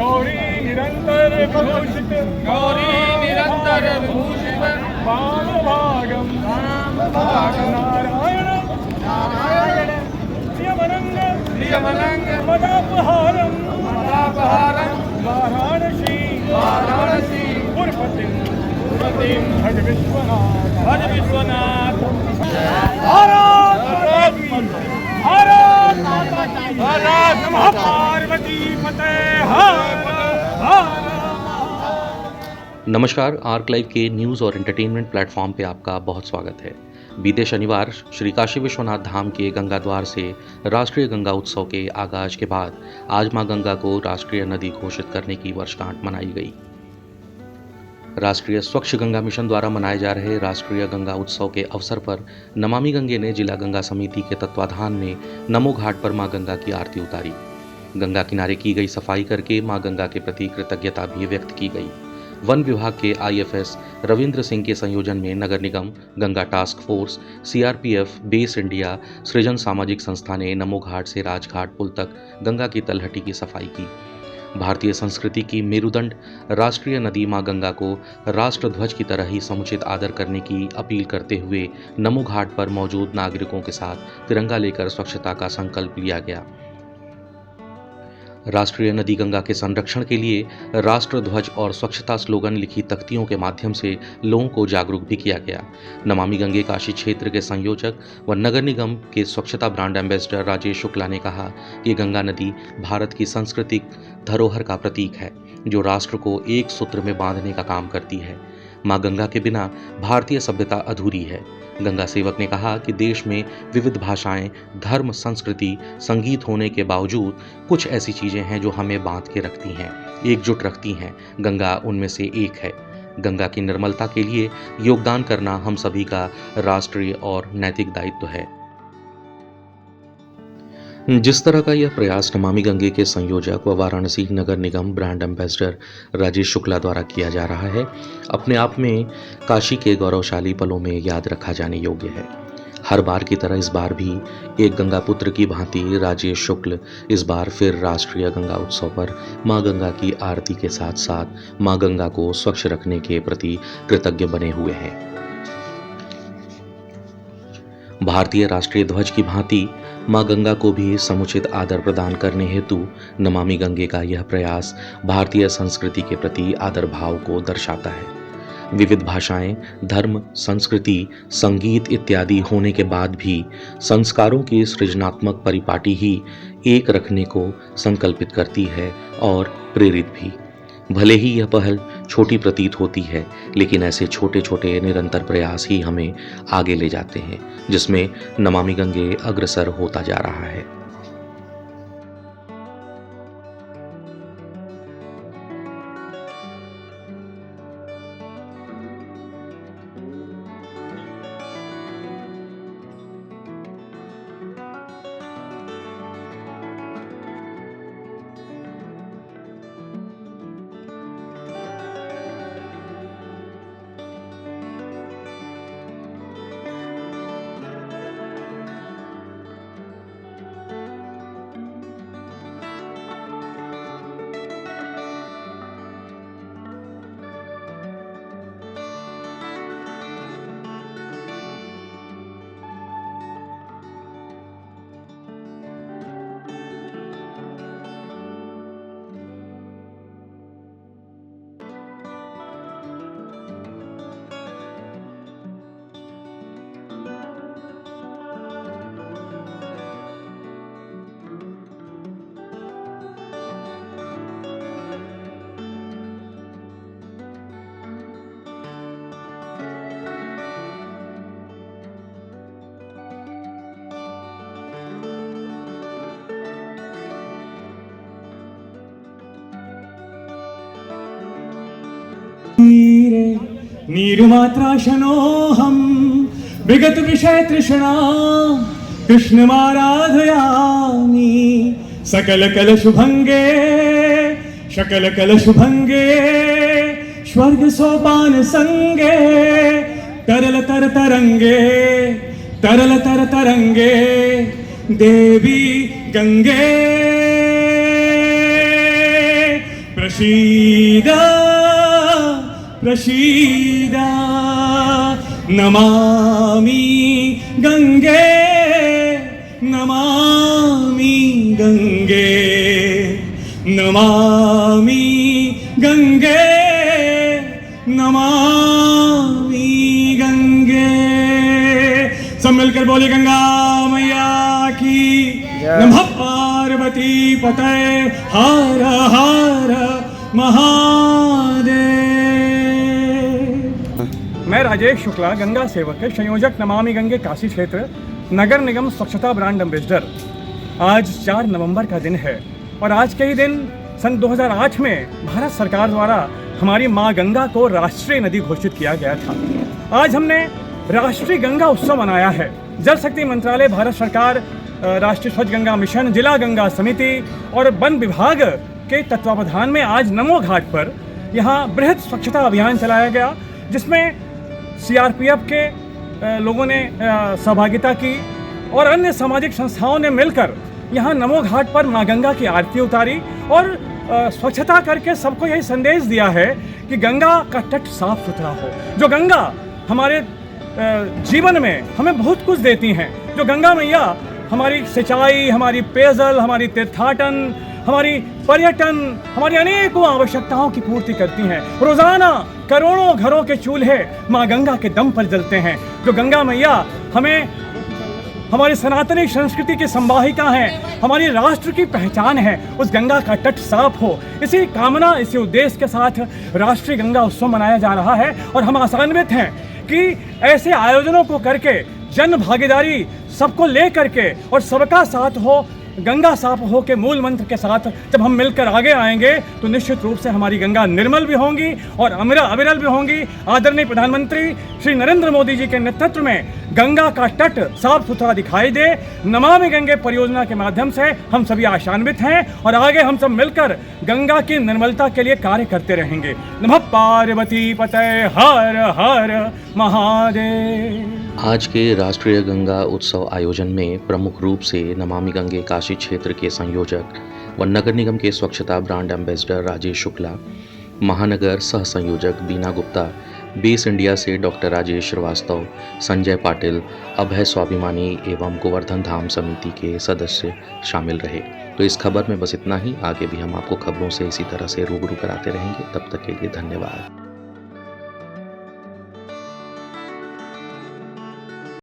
गौरी निरंतर विभूषित वामभागं नारायण प्रियमनंग मदापहारं वाराणसी पुरपतिं भज विश्वनाथ भारत नमः पार्वती पते नमस्कार। आर्क लाइव के न्यूज़ और एंटरटेनमेंट प्लेटफॉर्म पे आपका बहुत स्वागत है। बीते शनिवार श्री काशी विश्वनाथ धाम के गंगा द्वार से राष्ट्रीय गंगा उत्सव के आगाज के बाद आज मां गंगा को राष्ट्रीय नदी घोषित करने की वर्षगांठ मनाई गई। राष्ट्रीय स्वच्छ गंगा मिशन द्वारा मनाए जा रहे राष्ट्रीय गंगा उत्सव के अवसर पर नमामि गंगे ने जिला गंगा समिति के तत्वाधान में नमो घाट पर मां गंगा की आरती उतारी। गंगा किनारे की गई सफाई करके मां गंगा के प्रति कृतज्ञता भी व्यक्त की गई। वन विभाग के IFS रविंद्र सिंह के संयोजन में नगर निगम, Ganga task force, CRPF, base India, Srijan सामाजिक संस्था ने नमो घाट से राजघाट पुल तक गंगा की तलहटी की सफाई की। भारतीय संस्कृति की मेरुदंड राष्ट्रीय नदी मां गंगा को राष्ट्र ध्वज की तरह ही समुचित आदर करने की अपील करते हुए नमो घाट पर मौजूद नागरिकों के साथ तिरंगा लेकर स्वच्छता का संकल्प लिया गया। राष्ट्रीय नदी गंगा के संरक्षण के लिए राष्ट्र ध्वज और स्वच्छता स्लोगन लिखी तख्तियों के माध्यम से लोगों को जागरूक भी किया गया। नमामि गंगे काशी क्षेत्र के संयोजक व नगर निगम के स्वच्छता ब्रांड एम्बेसडर राजेश शुक्ला ने कहा कि गंगा नदी भारत की सांस्कृतिक धरोहर का प्रतीक है, जो राष्ट्र को एक सूत्र में बांधने का काम करती है। मां गंगा के बिना भारतीय सभ्यता अधूरी है। गंगा सेवक ने कहा कि देश में विविध भाषाएं, धर्म, संस्कृति, संगीत होने के बावजूद कुछ ऐसी चीजें हैं जो हमें बांध के रखती हैं, एकजुट रखती हैं। गंगा उनमें से एक है। गंगा की निर्मलता के लिए योगदान करना हम सभी का राष्ट्रीय और नैतिक दायित्व है। जिस तरह का यह प्रयास नमामि गंगे के संयोजक व वाराणसी नगर निगम ब्रांड एम्बेसडर राजेश शुक्ला द्वारा किया जा रहा है, अपने आप में काशी के गौरवशाली पलों में याद रखा जाने योग्य है। हर बार की तरह इस बार भी एक गंगा पुत्र की भांति राजेश शुक्ल इस बार फिर राष्ट्रीय गंगा उत्सव पर मां गंगा की आरती के साथ साथ मां गंगा को स्वच्छ रखने के प्रति कृतज्ञ बने हुए हैं। भारतीय राष्ट्रीय ध्वज की भांति मां गंगा को भी समुचित आदर प्रदान करने हेतु नमामि गंगे का यह प्रयास भारतीय संस्कृति के प्रति आदर भाव को दर्शाता है। विविध भाषाएं, धर्म, संस्कृति, संगीत इत्यादि होने के बाद भी संस्कारों की सृजनात्मक परिपाटी ही एक रखने को संकल्पित करती है और प्रेरित भी। भले ही यह पहल छोटी प्रतीत होती है, लेकिन ऐसे छोटे छोटे निरंतर प्रयास ही हमें आगे ले जाते हैं, जिसमें नमामि गंगे अग्रसर होता जा रहा है। नीरुमात्राशनोऽहं विगत विषय तृष्णा कृष्णमाराधयामि सकलकलशुभंगे स्वर्ग सोपान संगे तरल तर तरंगे देवी गंगे प्रसीद प्रसीद नमामि गंगे नमामि गंगे नमामि गंगे नमामि गंगे। सब मिलकर बोले गंगा मैया की नमः पार्वती पते हर हर महादेव। मैं राजेश शुक्ला, गंगा सेवक के संयोजक नमामि गंगे काशी क्षेत्र नगर निगम स्वच्छता ब्रांड एम्बेसडर। आज 4 नवंबर का दिन है और आज के ही दिन सन 2008 में भारत सरकार द्वारा हमारी माँ गंगा को राष्ट्रीय नदी घोषित किया गया था। आज हमने राष्ट्रीय गंगा उत्सव मनाया है। जल शक्ति मंत्रालय, भारत सरकार, राष्ट्रीय स्वच्छ गंगा मिशन, जिला गंगा समिति और वन विभाग के तत्वावधान में आज नमो घाट पर यहाँ बृहद स्वच्छता अभियान चलाया गया, जिसमें CRPF के लोगों ने सहभागिता की और अन्य सामाजिक संस्थाओं ने मिलकर यहाँ नमो घाट पर माँ गंगा की आरती उतारी और स्वच्छता करके सबको यही संदेश दिया है कि गंगा का तट साफ सुथरा हो। जो गंगा हमारे जीवन में हमें बहुत कुछ देती हैं, जो गंगा मैया हमारी सिंचाई, हमारी पेयजल, हमारी तीर्थाटन, हमारी पर्यटन, हमारी अनेकों आवश्यकताओं की पूर्ति करती हैं। रोजाना करोड़ों घरों के चूल्हे माँ गंगा के दम पर जलते हैं। जो गंगा मैया हमें हमारी सनातनी संस्कृति की संवाहिका हैं, हमारी राष्ट्र की पहचान है, उस गंगा का तट साफ हो। इसी कामना, इसी उद्देश्य के साथ राष्ट्रीय गंगा उत्सव मनाया जा रहा है और हम आशान्वित हैं कि ऐसे आयोजनों को करके जन भागीदारी सबको ले करके और सबका साथ हो, गंगा साफ हो के मूल मंत्र के साथ जब हम मिलकर आगे आएंगे तो निश्चित रूप से हमारी गंगा निर्मल भी होंगी और अविरल भी होंगी। आदरणीय प्रधानमंत्री श्री नरेंद्र मोदी जी के नेतृत्व में गंगा का तट साफ सुथरा दिखाई दे। नमामि गंगे परियोजना के माध्यम से हम सभी आशान्वित हैं और आगे हम सब मिलकर गंगा की निर्मलता के लिए कार्य करते रहेंगे। नमः पार्वती पते हर हर महादेव। आज के राष्ट्रीय गंगा उत्सव आयोजन में प्रमुख रूप से नमामि गंगे काशी क्षेत्र के संयोजक व नगर निगम के स्वच्छता ब्रांड एम्बेसडर राजेश शुक्ला, महानगर सह संयोजक बीना गुप्ता, बेस इंडिया से डॉक्टर राजेश श्रीवास्तव, संजय पाटिल, अभय स्वाभिमानी एवं गोवर्धन धाम समिति के सदस्य शामिल रहे। तो इस खबर में बस इतना ही। आगे भी हम आपको खबरों से इसी तरह से रूबरू कराते रहेंगे। तब तक के लिए धन्यवाद।